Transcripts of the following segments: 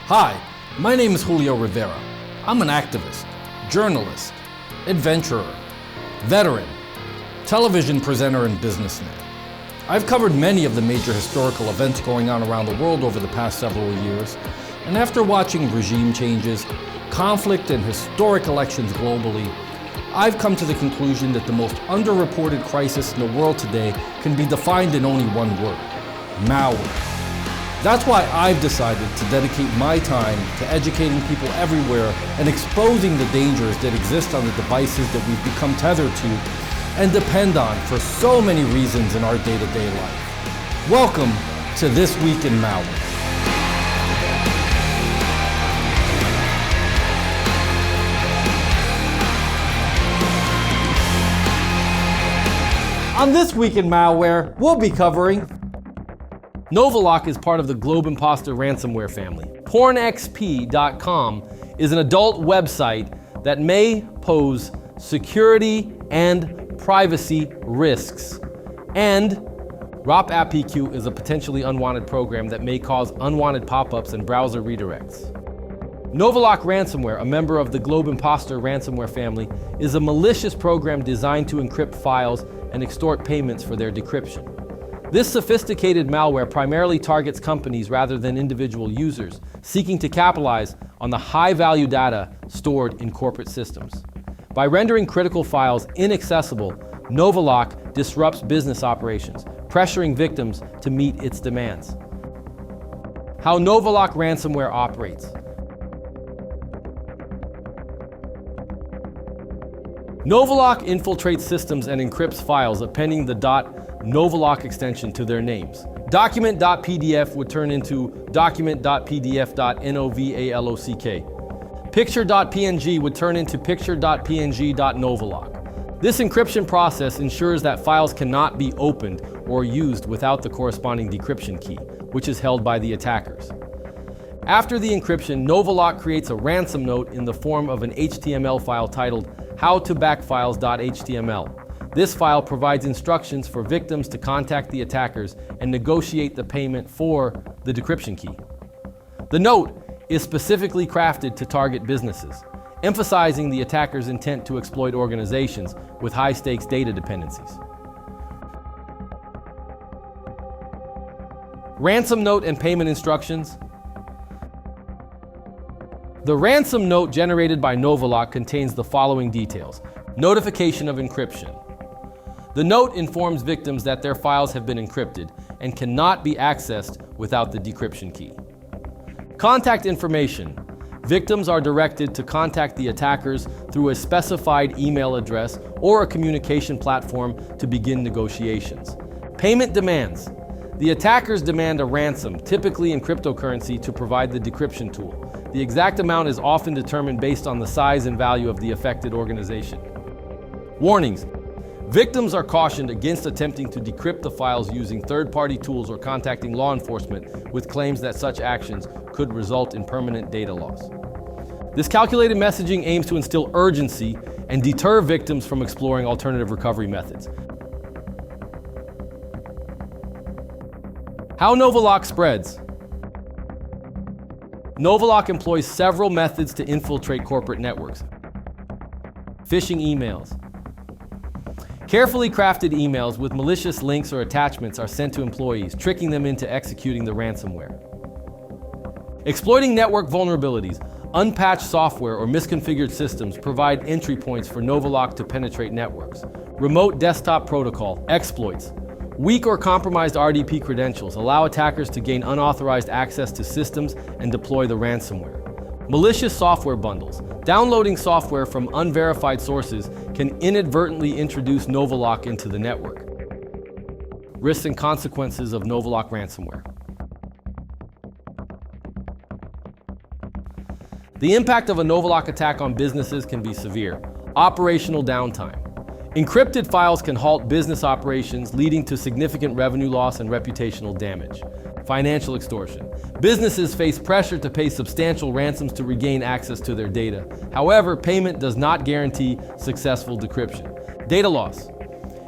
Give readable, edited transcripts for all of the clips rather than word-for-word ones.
Hi, my name is Julio Rivera. I'm an activist, journalist, adventurer, veteran, television presenter, and businessman. I've covered many of the major historical events going on around the world over the past several years, and after watching regime changes, conflict, and historic elections globally, I've come to the conclusion that the most underreported crisis in the world today can be defined in only one word: malware. That's why I've decided to dedicate my time to educating people everywhere and exposing the dangers that exist on the devices that we've become tethered to and depend on for so many reasons in our day-to-day life. Welcome to This Week in Malware. On This Week in Malware, we'll be covering Novalock is part of the GlobeImposter ransomware family. PornXP.com is an adult website that may pose security and privacy risks. And Wrop Appq is a potentially unwanted program that may cause unwanted pop-ups and browser redirects. Novalock Ransomware, a member of the GlobeImposter ransomware family, is a malicious program designed to encrypt files and extort payments for their decryption. This sophisticated malware primarily targets companies rather than individual users, seeking to capitalize on the high-value data stored in corporate systems. By rendering critical files inaccessible, Novalock disrupts business operations, pressuring victims to meet its demands. How Novalock Ransomware operates. Novalock infiltrates systems and encrypts files appending the .novalock extension to their names. Document.pdf would turn into document.pdf.novalock. Picture.png would turn into picture.png.novalock. This encryption process ensures that files cannot be opened or used without the corresponding decryption key, which is held by the attackers. After the encryption, Novalock creates a ransom note in the form of an HTML file titled howtobackfiles.html. This file provides instructions for victims to contact the attackers and negotiate the payment for the decryption key. The note is specifically crafted to target businesses, emphasizing the attacker's intent to exploit organizations with high-stakes data dependencies. Ransom note and payment instructions. The ransom note generated by Novalock contains the following details. Notification of encryption. The note informs victims that their files have been encrypted and cannot be accessed without the decryption key. Contact information. Victims are directed to contact the attackers through a specified email address or a communication platform to begin negotiations. Payment demands. The attackers demand a ransom, typically in cryptocurrency, to provide the decryption tool. The exact amount is often determined based on the size and value of the affected organization. Warnings. Victims are cautioned against attempting to decrypt the files using third-party tools or contacting law enforcement with claims that such actions could result in permanent data loss. This calculated messaging aims to instill urgency and deter victims from exploring alternative recovery methods. How Novalock spreads. Novalock employs several methods to infiltrate corporate networks. Phishing emails. Carefully crafted emails with malicious links or attachments are sent to employees, tricking them into executing the ransomware. Exploiting network vulnerabilities. Unpatched software or misconfigured systems provide entry points for Novalock to penetrate networks. Remote desktop protocol. Exploits. Weak or compromised RDP credentials allow attackers to gain unauthorized access to systems and deploy the ransomware. Malicious software bundles. Downloading software from unverified sources can inadvertently introduce Novalock into the network. Risks and consequences of Novalock ransomware. The impact of a Novalock attack on businesses can be severe. Operational downtime. Encrypted files can halt business operations, leading to significant revenue loss and reputational damage. Financial extortion. Businesses face pressure to pay substantial ransoms to regain access to their data. However, payment does not guarantee successful decryption. Data loss.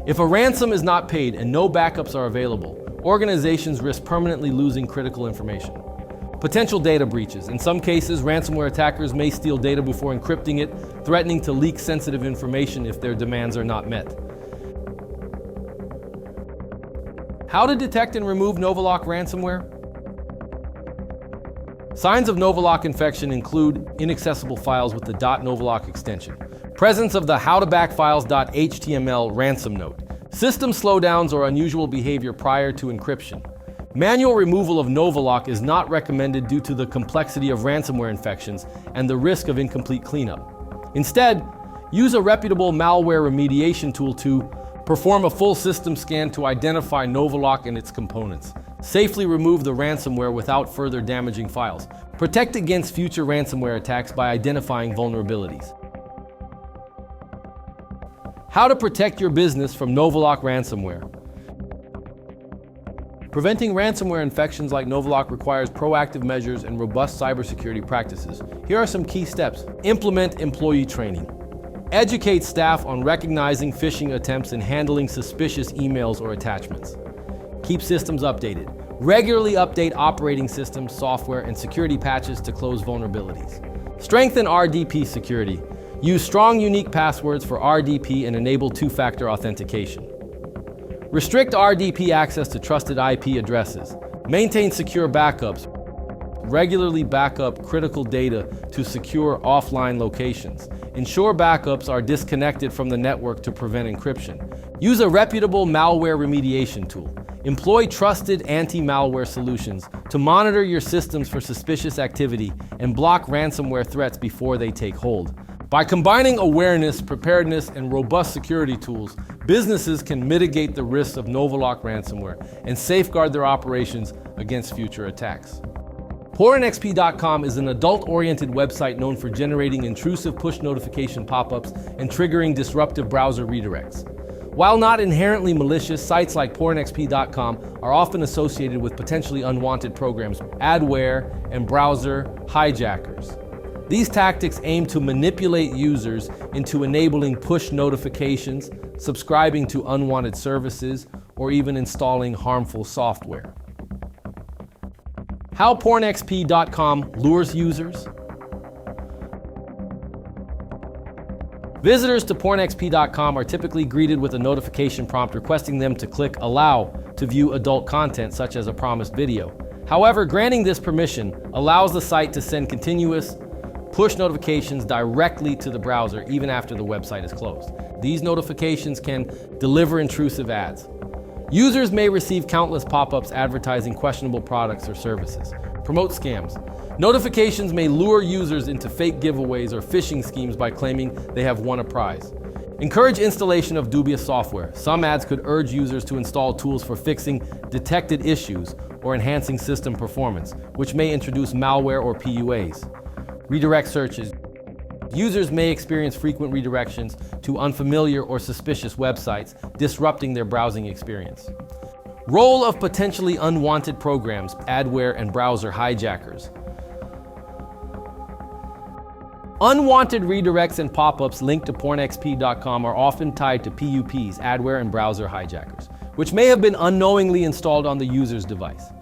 If a ransom is not paid and no backups are available, organizations risk permanently losing critical information. Potential data breaches. In some cases, ransomware attackers may steal data before encrypting it, threatening to leak sensitive information if their demands are not met. How to detect and remove Novalock ransomware? Signs of Novalock infection include inaccessible files with the .novalock extension, presence of the howtobackfiles.html ransom note, system slowdowns or unusual behavior prior to encryption. Manual removal of Novalock is not recommended due to the complexity of ransomware infections and the risk of incomplete cleanup. Instead, use a reputable malware remediation tool to perform a full system scan to identify Novalock and its components. Safely remove the ransomware without further damaging files. Protect against future ransomware attacks by identifying vulnerabilities. How to protect your business from Novalock ransomware. Preventing ransomware infections like Novalock requires proactive measures and robust cybersecurity practices. Here are some key steps. Implement employee training. Educate staff on recognizing phishing attempts and handling suspicious emails or attachments. Keep systems updated. Regularly update operating systems, software, and security patches to close vulnerabilities. Strengthen RDP security. Use strong, unique passwords for RDP and enable two-factor authentication. Restrict RDP access to trusted IP addresses. Maintain secure backups. Regularly back up critical data to secure offline locations. Ensure backups are disconnected from the network to prevent encryption. Use a reputable malware remediation tool. Employ trusted anti-malware solutions to monitor your systems for suspicious activity and block ransomware threats before they take hold. By combining awareness, preparedness, and robust security tools, businesses can mitigate the risks of Novalock ransomware and safeguard their operations against future attacks. PoorandXP.com is an adult-oriented website known for generating intrusive push notification pop-ups and triggering disruptive browser redirects. While not inherently malicious, sites like PoorandXP.com are often associated with potentially unwanted programs, adware, and browser hijackers. These tactics aim to manipulate users into enabling push notifications, subscribing to unwanted services, or even installing harmful software. How PoorandXP.com lures users? Visitors to PoorandXP.com are typically greeted with a notification prompt requesting them to click Allow to view adult content such as a promised video. However, granting this permission allows the site to send continuous push notifications directly to the browser even after the website is closed. These notifications can deliver intrusive ads. Users may receive countless pop-ups advertising questionable products or services. Promote scams. Notifications may lure users into fake giveaways or phishing schemes by claiming they have won a prize. Encourage installation of dubious software. Some ads could urge users to install tools for fixing detected issues or enhancing system performance, which may introduce malware or PUAs. Redirect searches. Users may experience frequent redirections to unfamiliar or suspicious websites, disrupting their browsing experience. Role of potentially unwanted programs, adware, and browser hijackers. Unwanted redirects and pop-ups linked to PoorandXP.com are often tied to PUPs, adware, and browser hijackers, which may have been unknowingly installed on the user's device.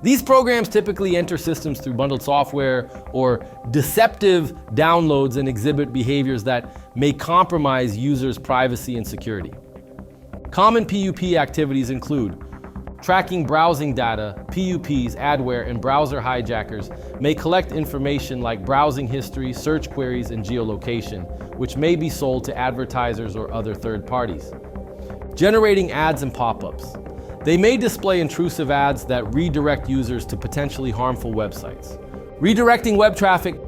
These programs typically enter systems through bundled software or deceptive downloads and exhibit behaviors that may compromise users' privacy and security. Common PUP activities include tracking browsing data. PUPs, adware, and browser hijackers may collect information like browsing history, search queries, and geolocation, which may be sold to advertisers or other third parties. Generating ads and pop-ups. They may display intrusive ads that redirect users to potentially harmful websites. Redirecting web traffic.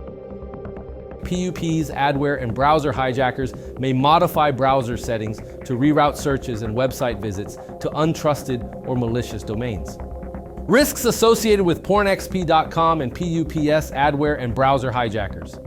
PUPs, adware, and browser hijackers may modify browser settings to reroute searches and website visits to untrusted or malicious domains. Risks associated with PoorandXP.com and PUPs, adware, and browser hijackers.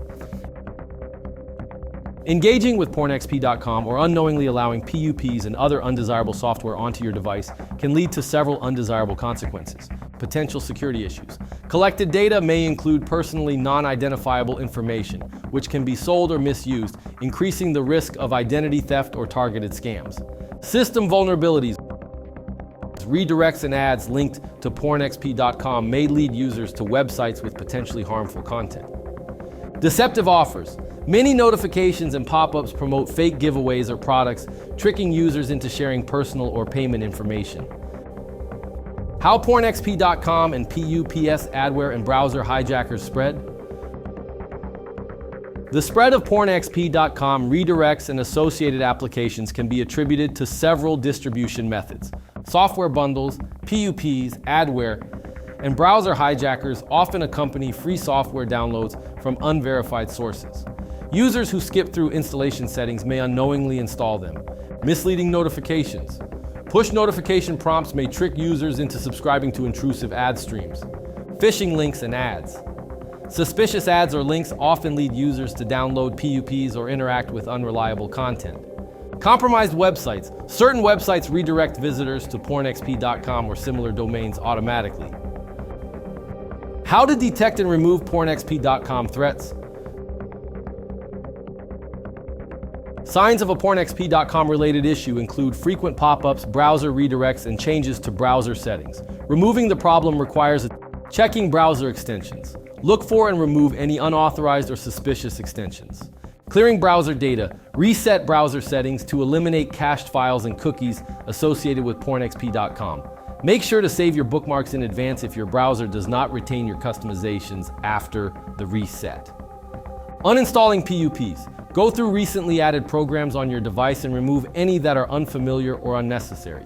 Engaging with PoorandXP.com or unknowingly allowing PUPs and other undesirable software onto your device can lead to several undesirable consequences. Potential security issues. Collected data may include personally non-identifiable information, which can be sold or misused, increasing the risk of identity theft or targeted scams. System vulnerabilities. Redirects and ads linked to pornxp.com may lead users to websites with potentially harmful content. Deceptive offers. Many notifications and pop-ups promote fake giveaways or products, tricking users into sharing personal or payment information. How pornxp.com and PUPS adware and browser hijackers spread. The spread of pornxp.com redirects and associated applications can be attributed to several distribution methods. Software bundles, PUPs, adware, and browser hijackers often accompany free software downloads from unverified sources. Users who skip through installation settings may unknowingly install them. Misleading notifications. Push notification prompts may trick users into subscribing to intrusive ad streams. Phishing links and ads. Suspicious ads or links often lead users to download PUPs or interact with unreliable content. Compromised websites. Certain websites redirect visitors to pornxp.com or similar domains automatically. How to detect and remove pornxp.com threats. Signs of a pornxp.com related issue include frequent pop-ups, browser redirects, and changes to browser settings. Removing the problem requires checking browser extensions. Look for and remove any unauthorized or suspicious extensions. Clearing browser data. Reset browser settings to eliminate cached files and cookies associated with pornxp.com. Make sure to save your bookmarks in advance if your browser does not retain your customizations after the reset. Uninstalling PUPs. Go through recently added programs on your device and remove any that are unfamiliar or unnecessary.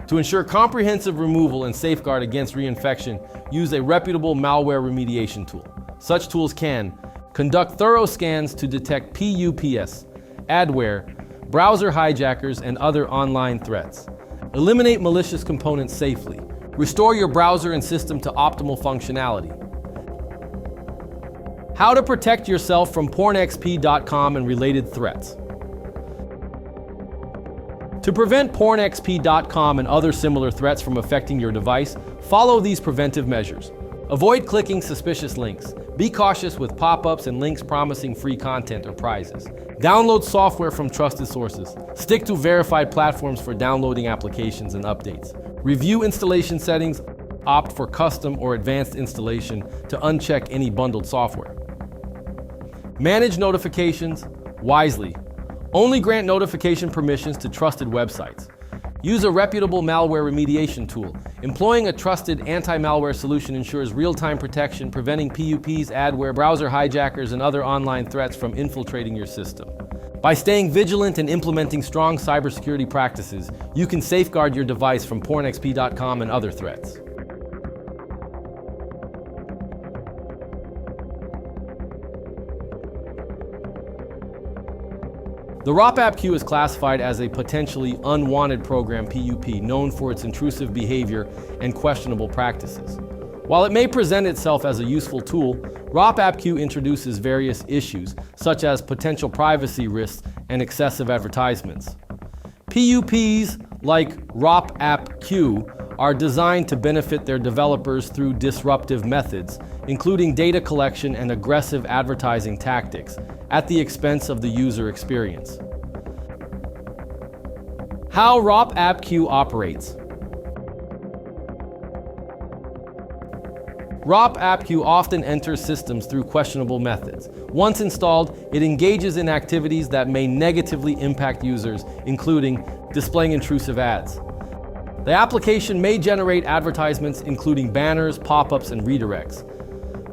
To ensure comprehensive removal and safeguard against reinfection, use a reputable malware remediation tool. Such tools can conduct thorough scans to detect PUPS, adware, browser hijackers, and other online threats. Eliminate malicious components safely. Restore your browser and system to optimal functionality. How to protect yourself from pornxp.com and related threats. To prevent pornxp.com and other similar threats from affecting your device, follow these preventive measures. Avoid clicking suspicious links. Be cautious with pop-ups and links promising free content or prizes. Download software from trusted sources. Stick to verified platforms for downloading applications and updates. Review installation settings. Opt for custom or advanced installation to uncheck any bundled software. Manage notifications wisely. Only grant notification permissions to trusted websites. Use a reputable malware remediation tool. Employing a trusted anti-malware solution ensures real-time protection, preventing PUPs, adware, browser hijackers, and other online threats from infiltrating your system. By staying vigilant and implementing strong cybersecurity practices, you can safeguard your device from pornxp.com and other threats. The Wrop Appq is classified as a potentially unwanted program PUP known for its intrusive behavior and questionable practices. While it may present itself as a useful tool, Wrop Appq introduces various issues such as potential privacy risks and excessive advertisements. PUPs like Wrop Appq are designed to benefit their developers through disruptive methods, including data collection and aggressive advertising tactics, at the expense of the user experience. How Wrop Appq operates. Wrop Appq often enters systems through questionable methods. Once installed, it engages in activities that may negatively impact users, including displaying intrusive ads. The application may generate advertisements including banners, pop-ups, and redirects,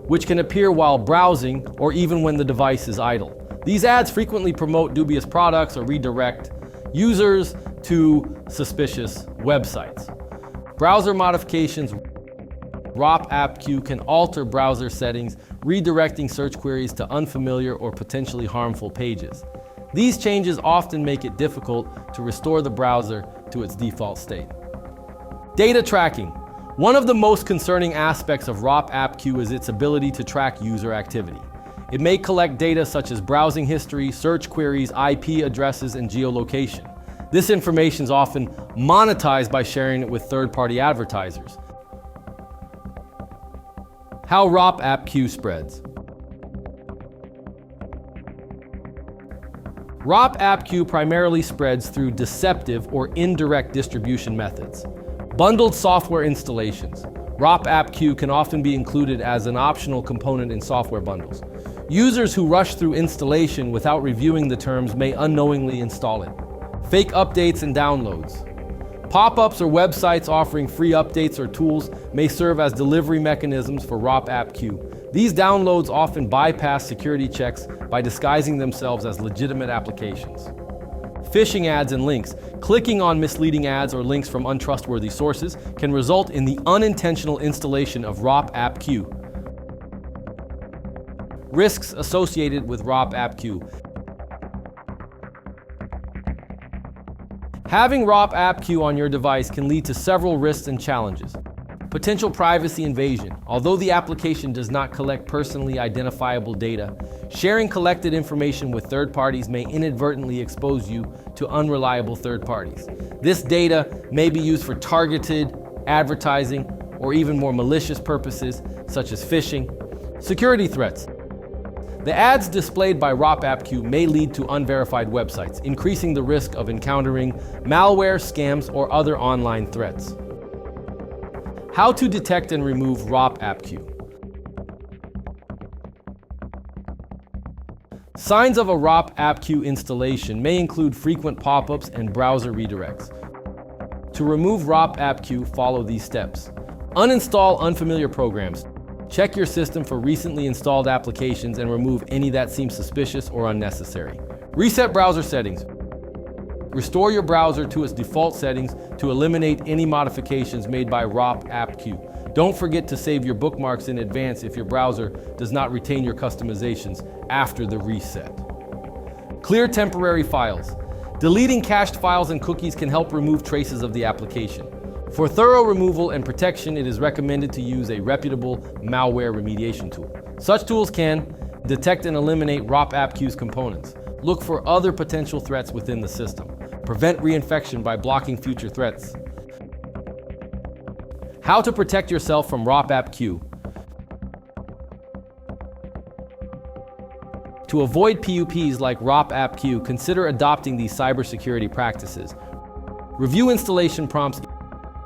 which can appear while browsing or even when the device is idle. These ads frequently promote dubious products or redirect users to suspicious websites. Browser modifications. Wrop Appq can alter browser settings, redirecting search queries to unfamiliar or potentially harmful pages. These changes often make it difficult to restore the browser to its default state. Data tracking. One of the most concerning aspects of Wrop Appq is its ability to track user activity. It may collect data such as browsing history, search queries, IP addresses, and geolocation. This information is often monetized by sharing it with third-party advertisers. How Wrop Appq spreads. Wrop Appq primarily spreads through deceptive or indirect distribution methods. Bundled software installations. Wrop Appq can often be included as an optional component in software bundles. Users who rush through installation without reviewing the terms may unknowingly install it. Fake updates and downloads. Pop-ups or websites offering free updates or tools may serve as delivery mechanisms for Wrop Appq. These downloads often bypass security checks by disguising themselves as legitimate applications. Phishing ads and links. Clicking on misleading ads or links from untrustworthy sources can result in the unintentional installation of Wrop Appq. Risks associated with Wrop Appq. Having Wrop Appq on your device can lead to several risks and challenges. Potential privacy invasion. Although the application does not collect personally identifiable data, sharing collected information with third parties may inadvertently expose you to unreliable third parties. This data may be used for targeted advertising or even more malicious purposes, such as phishing. Security threats. The ads displayed by Wrop Appq may lead to unverified websites, increasing the risk of encountering malware, scams, or other online threats. How to detect and remove Wrop Appq. Signs of a Wrop Appq installation may include frequent pop-ups and browser redirects. To remove Wrop Appq, follow these steps. Uninstall unfamiliar programs. Check your system for recently installed applications and remove any that seem suspicious or unnecessary. Reset browser settings. Restore your browser to its default settings to eliminate any modifications made by Wrop Appq. Don't forget to save your bookmarks in advance if your browser does not retain your customizations after the reset. Clear temporary files. Deleting cached files and cookies can help remove traces of the application. For thorough removal and protection, it is recommended to use a reputable malware remediation tool. Such tools can detect and eliminate Wrop Appq's components. Look for other potential threats within the system. Prevent reinfection by blocking future threats. How to protect yourself from Wrop Appq. To avoid PUPs like Wrop Appq, consider adopting these cybersecurity practices. Review installation prompts.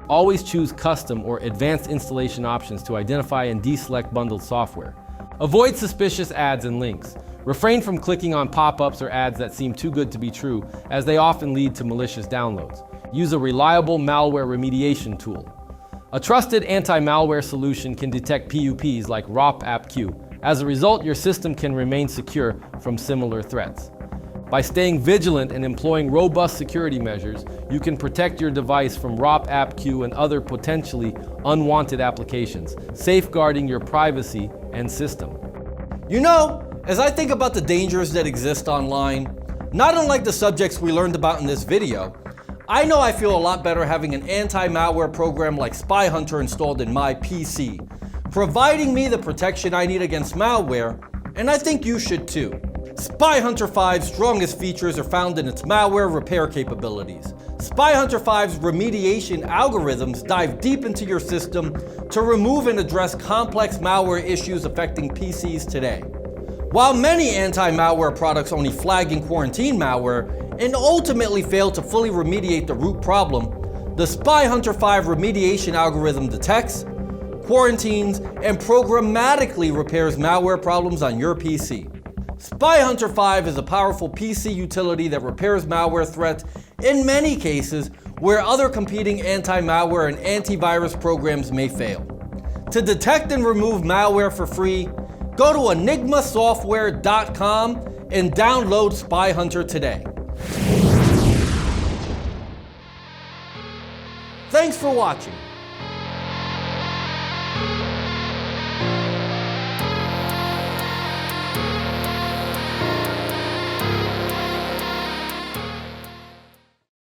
Always choose custom or advanced installation options to identify and deselect bundled software. Avoid suspicious ads and links. Refrain from clicking on pop-ups or ads that seem too good to be true, as they often lead to malicious downloads. Use a reliable malware remediation tool. A trusted anti-malware solution can detect PUPs like Wrop Appq. As a result, your system can remain secure from similar threats. By staying vigilant and employing robust security measures, you can protect your device from Wrop Appq and other potentially unwanted applications, safeguarding your privacy and system. You know, as I think about the dangers that exist online, not unlike the subjects we learned about in this video, I know I feel a lot better having an anti-malware program like Spy Hunter installed in my PC, providing me the protection I need against malware, and I think you should too. Spy Hunter 5's strongest features are found in its malware repair capabilities. Spy Hunter 5's remediation algorithms dive deep into your system to remove and address complex malware issues affecting PCs today. While many anti-malware products only flag and quarantine malware and ultimately fail to fully remediate the root problem, the Spy Hunter 5 remediation algorithm detects, quarantines, and programmatically repairs malware problems on your PC. Spy Hunter 5 is a powerful PC utility that repairs malware threats in many cases where other competing anti-malware and antivirus programs may fail. To detect and remove malware for free, go to enigmasoftware.com and download Spy Hunter today. Thanks for watching.